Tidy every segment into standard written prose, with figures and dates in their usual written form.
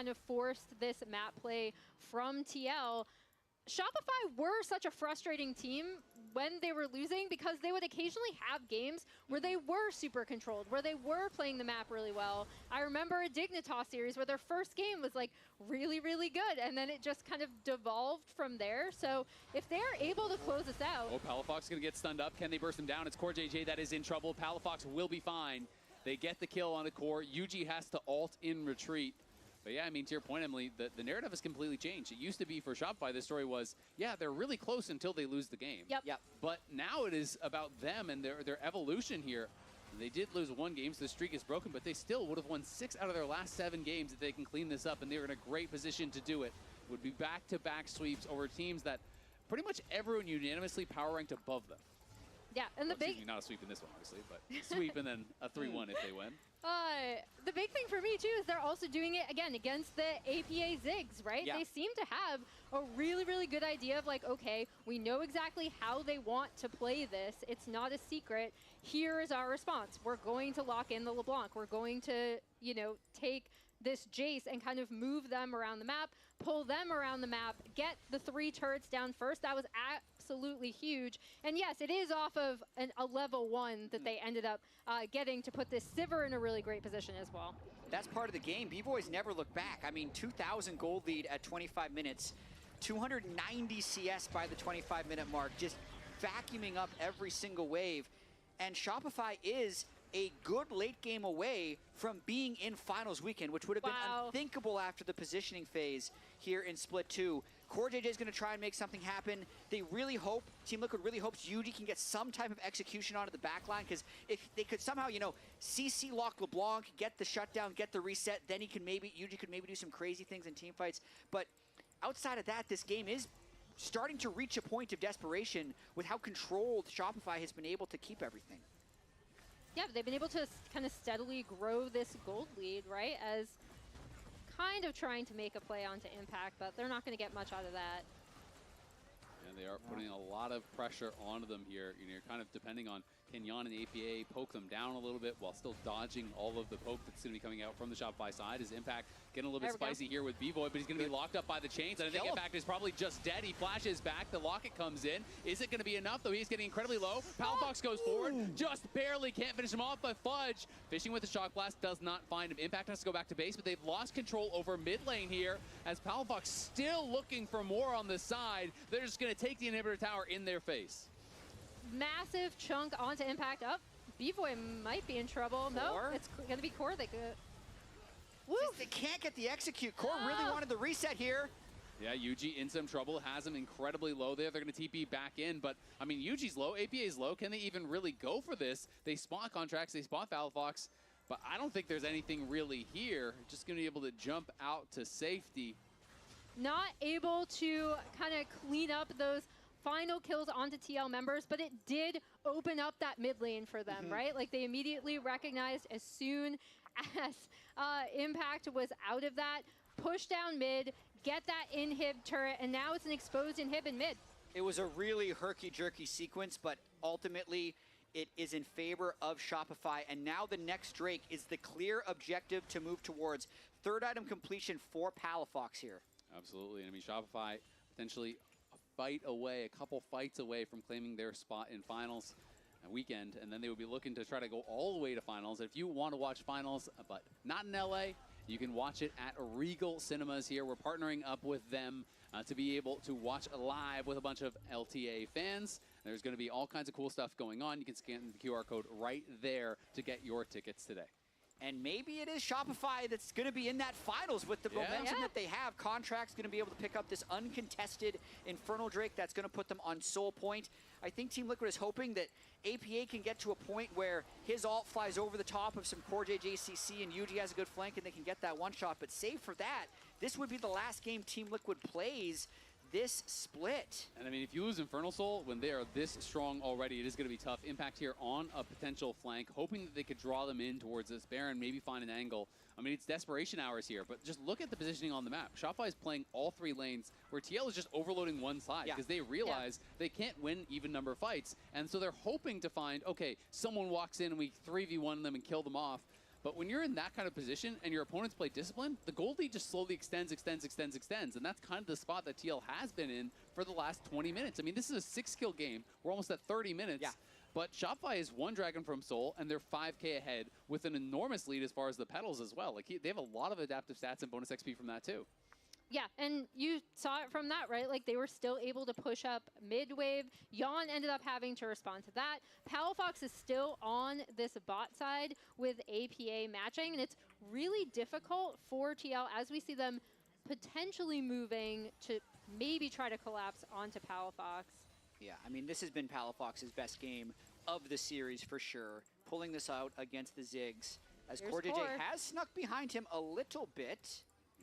kind of forced this map play from TL. Shopify were such a frustrating team when they were losing because they would occasionally have games where they were super controlled, where they were playing the map really well. I remember a Dignitas series where their first game was like really, really good, and then it just kind of devolved from there. So if they're able to close this out... Oh, Palafox is going to get stunned up. Can they burst him down? It's CoreJJ that is in trouble. Palafox will be fine. They get the kill on the core. Yuji has to ult in retreat. But yeah, I mean, to your point, Emily, the narrative has completely changed. It used to be for Shopify, the story was, yeah, they're really close until they lose the game. Yep. But now it is about them and their evolution here. They did lose one game, so the streak is broken, but they still would have won 6 out of their last 7 games if they can clean this up, and they're in a great position to do it. Would be back-to-back sweeps over teams that pretty much everyone unanimously power ranked above them. Yeah, and the big... not a sweep in this one, obviously, but sweep and then a 3-1 if they win. The big thing for me, too, is they're also doing it, again, against the APA Ziggs, right? Yeah. They seem to have a really, really good idea of, like, okay, we know exactly how they want to play this. It's not a secret. Here is our response. We're going to lock in the LeBlanc. We're going to, you know, take this Jace and kind of move them around the map, pull them around the map, get the 3 turrets down first. That was absolutely huge. And yes, it is off of a level 1 that they ended up getting to put this Sivir in a really great position as well. That's part of the game. B-Boys never look back. I mean, 2,000 gold lead at 25 minutes, 290 CS by the 25-minute mark, just vacuuming up every single wave. And Shopify is a good late game away from being in finals weekend, which would have been unthinkable after the positioning phase here in Split 2. CoreJJ is going to try and make something happen. They really hope, Team Liquid really hopes Yuji can get some type of execution onto the backline, because if they could somehow, you know, CC lock LeBlanc, get the shutdown, get the reset, then Yuji could maybe do some crazy things in team fights. But outside of that, this game is starting to reach a point of desperation with how controlled Shopify has been able to keep everything. Yeah, they've been able to kind of steadily grow this gold lead, right, as kind of trying to make a play onto Impact, but they're not going to get much out of that. And they are putting a lot of pressure onto them here. You know, you're kind of depending on Kenyon and the APA poke them down a little bit while still dodging all of the poke that's going to be coming out from the Shopify side. His Impact getting a little bit spicy here with B-Boy, but he's going to be locked up by the chains. And I think Impact is probably just dead. He flashes back. The locket comes in. Is it going to be enough, though? He's getting incredibly low. Palafox goes forward. Just barely can't finish him off, but Fudge, fishing with the Shock Blast, does not find him. Impact has to go back to base, but they've lost control over mid lane here as Palafox still looking for more on the side. They're just going to take the inhibitor tower in their face. Massive chunk onto Impact. Up. B-Boy might be in trouble. No, it's going to be Core that could. They can't get the execute. Core really wanted the reset here. Yeah, Yuji in some trouble, has him incredibly low there. They're going to TP back in, but, I mean, Yuji's low, APA's low. Can they even really go for this? They spot Contracts, they spot Palafox, but I don't think there's anything really here. Just going to be able to jump out to safety. Not able to kind of clean up those final kills onto TL members, but it did open up that mid lane for them, right? Like, they immediately recognized as soon as Impact was out of that, push down mid, get that inhib turret, and now it's an exposed inhib in mid. It was a really herky-jerky sequence, but ultimately it is in favor of Shopify, and now the next Drake is the clear objective to move towards. 3rd item completion for Palafox here. Absolutely. I mean, Shopify potentially a couple fights away from claiming their spot in finals weekend, and then they would be looking to try to go all the way to finals. If you want to watch finals, but not in LA, you can watch it at Regal Cinemas here. We're partnering up with them to be able to watch live with a bunch of LTA fans. There's going to be all kinds of cool stuff going on. You can scan the QR code right there to get your tickets today. And maybe it is Shopify that's going to be in that finals with the momentum that they have. Contract's going to be able to pick up this uncontested Infernal Drake that's going to put them on Soul Point. I think Team Liquid is hoping that APA can get to a point where his ult flies over the top of some CoreJJ CC and Yuji has a good flank and they can get that one shot. But save for that, this would be the last game Team Liquid plays this split. And I mean, if you lose Infernal Soul when they are this strong already, it is going to be tough. Impact here on a potential flank, hoping that they could draw them in towards this Baron, maybe find an angle. I mean, it's desperation hours here, but just look at the positioning on the map. Shopify is playing all 3 lanes, where TL is just overloading one side because they realize they can't win even number fights, and so they're hoping to find, okay, someone walks in and we 3v1 them and kill them off. But when you're in that kind of position and your opponents play discipline, the gold lead just slowly extends. And that's kind of the spot that TL has been in for the last 20 minutes. I mean, this is a 6-kill game. We're almost at 30 minutes. Yeah. But Shopify is 1 Dragon from Seoul, and they're 5K ahead with an enormous lead as far as the pedals as well. Like, they have a lot of adaptive stats and bonus XP from that, too. Yeah, and you saw it from that, right? Like, they were still able to push up mid-wave. Yeon ended up having to respond to that. Palafox is still on this bot side with APA matching, and it's really difficult for TL as we see them potentially moving to maybe try to collapse onto Palafox. Yeah, I mean, this has been Palafox's best game of the series for sure. Pulling this out against the Ziggs as Here's CoreJJ Core. has snuck behind him a little bit.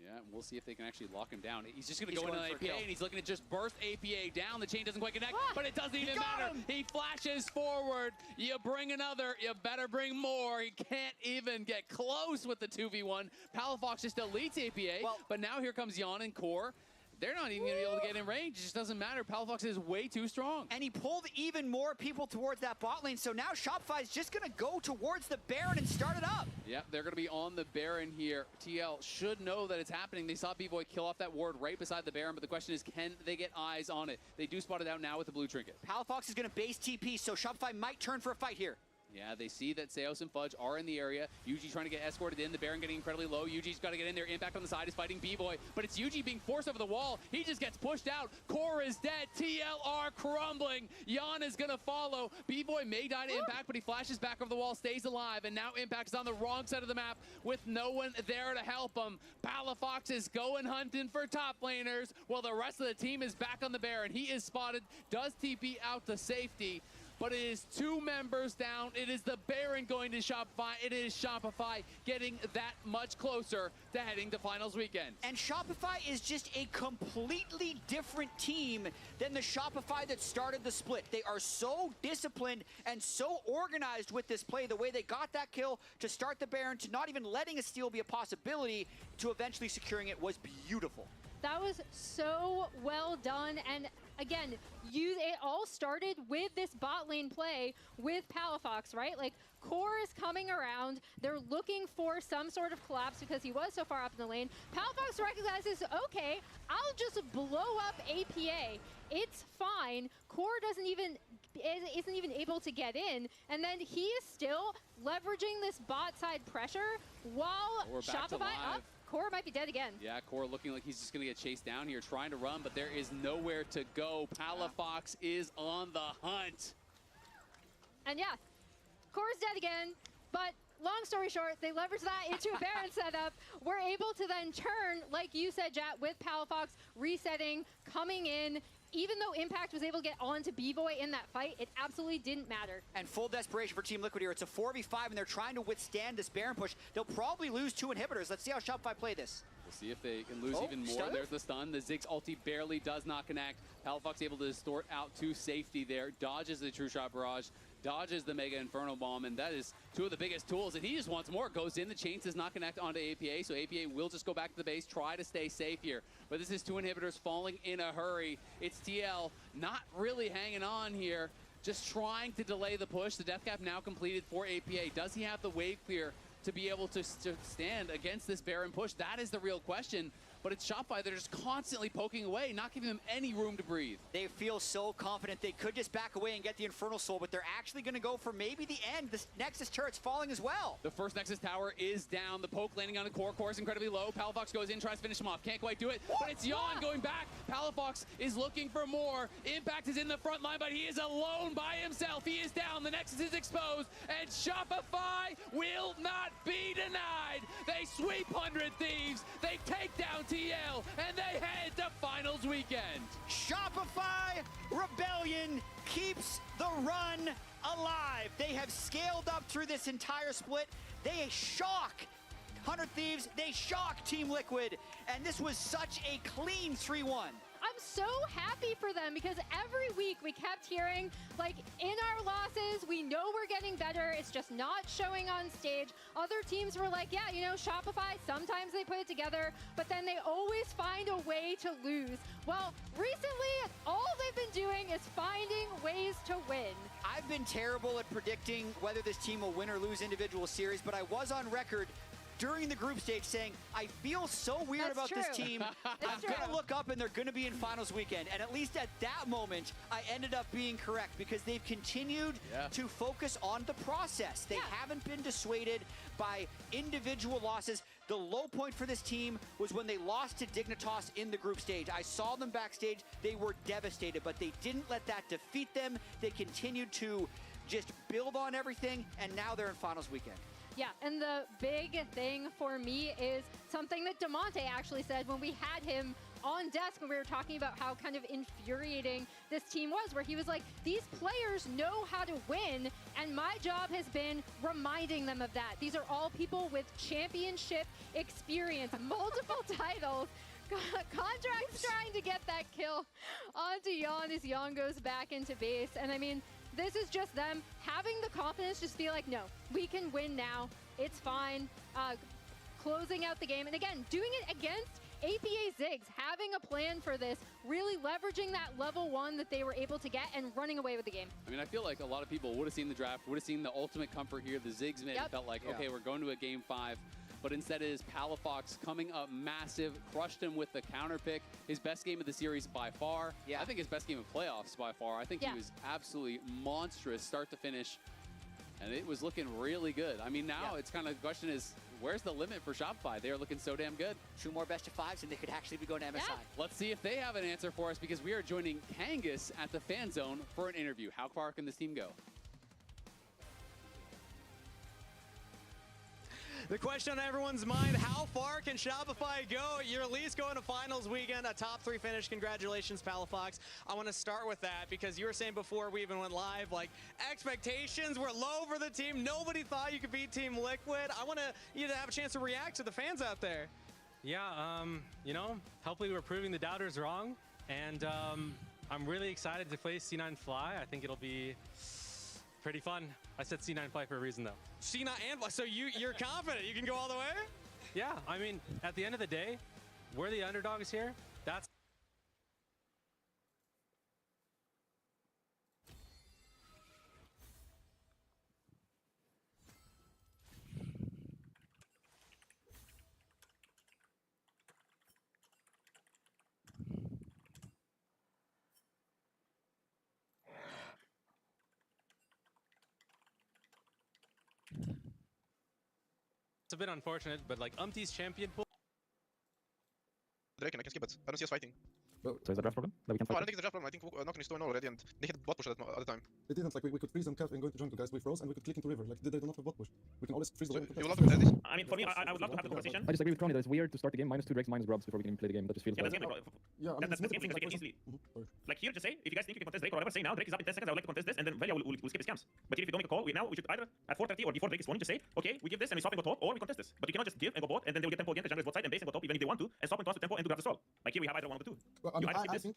Yeah, and we'll see if they can actually lock him down. He's just going to He's go into going an for a APA, kill. and he's looking to just burst APA down. The chain doesn't quite connect, Ah! but it doesn't even got matter. him! He flashes forward. You bring another, you better bring more. He can't even get close with the 2v1. Palafox just deletes APA, Well- but now here comes Yeon and Core. They're not even going to be able to get in range. It just doesn't matter. Palafox is way too strong. And he pulled even more people towards that bot lane, so now Shopify is just going to go towards the Baron and start it up. Yeah, they're going to be on the Baron here. TL should know that it's happening. They saw B-Boy kill off that ward right beside the Baron, but the question is, can they get eyes on it? They do spot it out now with the blue trinket. Palafox is going to base TP, so Shopify might turn for a fight here. Yeah, they see that Seos and Fudge are in the area. Yuji trying to get escorted in. The Baron getting incredibly low. Yuji's got to get in there. Impact on the side is fighting B-Boy, but it's Yuji being forced over the wall. He just gets pushed out. Core is dead. TLR crumbling. Yeon is going to follow. B-Boy may die to Impact, but he flashes back over the wall, stays alive, and now Impact is on the wrong side of the map with no one there to help him. Palafox is going hunting for top laners while the rest of the team is back on the Baron. He is spotted, does TP out to safety. But it is 2 members down. It is the Baron going to Shopify. It is Shopify getting that much closer to heading to finals weekend. And Shopify is just a completely different team than the Shopify that started the split. They are so disciplined and so organized with this play. The way they got that kill to start the Baron, to not even letting a steal be a possibility, to eventually securing it was beautiful. That was so well done, and again, it all started with this bot lane play with Palafox, right? Like, Core is coming around, they're looking for some sort of collapse because he was so far up in the lane. Palafox recognizes, okay, I'll just blow up APA. It's fine. Core isn't even able to get in, and then he is still leveraging this bot side pressure while We're back to Shopify live. up. Core might be dead again. Yeah, Core looking like he's just going to get chased down here, trying to run, but there is nowhere to go. Palafox is on the hunt. And yeah, Core's dead again, but long story short, they leverage that into a Baron setup. We're able to then turn, like you said, Jat, with Palafox resetting, coming in. Even though Impact was able to get onto B-Boy in that fight, it absolutely didn't matter. And full desperation for Team Liquid here. It's a 4v5, and they're trying to withstand this Baron push. They'll probably lose 2 inhibitors. Let's see how Shopify play this. We'll see if they can lose Oh, even more. stun? There's the stun. The Ziggs ulti barely does not connect. Palafox able to distort out to safety there. Dodges the True Shot Barrage. Dodges the Mega Inferno Bomb, and that is 2 of the biggest tools. And he just wants more. Goes in. The chain does not connect onto APA, so APA will just go back to the base, try to stay safe here. But this is 2 inhibitors falling in a hurry. It's TL not really hanging on here, just trying to delay the push. The death cap now completed for APA. Does he have the wave clear to be able to stand against this Baron push? That is the real question. But it's Shopify that are just constantly poking away, not giving them any room to breathe. They feel so confident they could just back away and get the Infernal Soul, but they're actually going to go for maybe the end. The Nexus turret's falling as well. The first Nexus tower is down. The poke landing on the core. Core is incredibly low. Palafox goes in, tries to finish him off. Can't quite do it, but it's Yeon going back. Palafox is looking for more. Impact is in the front line, but he is alone by himself. He is down. The Nexus is exposed, and Shopify will not be denied. They sweep 100 Thieves. They take down TL, and they head to finals weekend. Shopify Rebellion keeps the run alive. They have scaled up through this entire split. They shock 100 Thieves. They shock Team Liquid. And this was such a clean 3-1. I'm I'm so happy for them because every week we kept hearing, like, in our losses, we know we're getting better. It's just not showing on stage. Other teams were like, yeah, you know, Shopify, sometimes they put it together, but then they always find a way to lose. Well, recently, all they've been doing is finding ways to win. I've been terrible at predicting whether this team will win or lose individual series, but I was on record during the group stage saying, I feel so weird about this team. I'm going to look up and they're going to be in finals weekend. And at least at that moment, I ended up being correct because they've continued to focus on the process. They haven't been dissuaded by individual losses. The low point for this team was when they lost to Dignitas in the group stage. I saw them backstage. They were devastated, but they didn't let that defeat them. They continued to just build on everything, and now they're in finals weekend. Yeah, and the big thing for me is something that Damonte actually said when we had him on desk when we were talking about how kind of infuriating this team was, where he was like, these players know how to win, and my job has been reminding them of that. These are all people with championship experience, multiple titles. Contract's trying to get that kill onto Yeon as Yeon goes back into base, and I mean, this is just them having the confidence, just be like, no, we can win now. It's fine. Closing out the game. And again, doing it against APA Ziggs, having a plan for this, really leveraging that level 1 that they were able to get and running away with the game. I mean, I feel like a lot of people would have seen the draft, would have seen the ultimate comfort here. The Ziggs mid felt like, okay, we're going to a game 5. But instead it is Palafox coming up massive, crushed him with the counter pick. His best game of the series by far. I think his best game of playoffs by far. I think he was absolutely monstrous start to finish. And it was looking really good. I mean, now it's kind of the question is, where's the limit for Shopify? They are looking so damn good. 2 more best of 5s and they could actually be going to MSI. Let's see if they have an answer for us because we are joining Kangas at the fan zone for an interview. How far can this team go? The question on everyone's mind, how far can Shopify go? You're at least going to finals weekend, a top 3 finish. Congratulations, Palafox. I want to start with that because you were saying before we even went live, like, expectations were low for the team. Nobody thought you could beat Team Liquid. I want you to have a chance to react to the fans out there. Yeah, you know, hopefully we're proving the doubters wrong. And I'm really excited to play C9 Fly. I think it'll be pretty fun. I said C9 Fly for a reason, though. C9 and Fly, so you're confident you can go all the way? Yeah, I mean, at the end of the day, we're the underdogs here. That's a bit unfortunate, but like Umpty's champion pool. Drake and I can skip it. I don't see us fighting. So is the draft problem that we can No, I fight? don't think it's a draft problem. I think Nocturne is 2-0 already and they hit bot push at the time. They didn't, like, we could freeze them cap and go into jungle, guys. We froze and we could click into river. Like, they do not have bot push. We can always freeze the So wave. you will not contest this? I mean, for me, I would love to have the conversation. I disagree with Crony that it's weird to start the game -2 Drakes, -Grubs before we can even play the game. That just feels Yeah, like... that's game. Yeah, I mean, That's game thing. Like, easily. Like here, just say, if you guys think you can contest Drake or whatever, say now, Drake is up in 10 seconds, I would like to contest this, and then Velia will skip his camps. But if you don't make a call, we should either at 4:30 or before Drake is spawning, just say, okay, we give this and we stop and go top, or we contest this. But you cannot just give and go bot, and then they will get tempo again, the jungle is bot side, and base and go top, even if they want to, and stop and toss with tempo and do grab the stall. Like here we have either one of the two. Well, I mean, I think in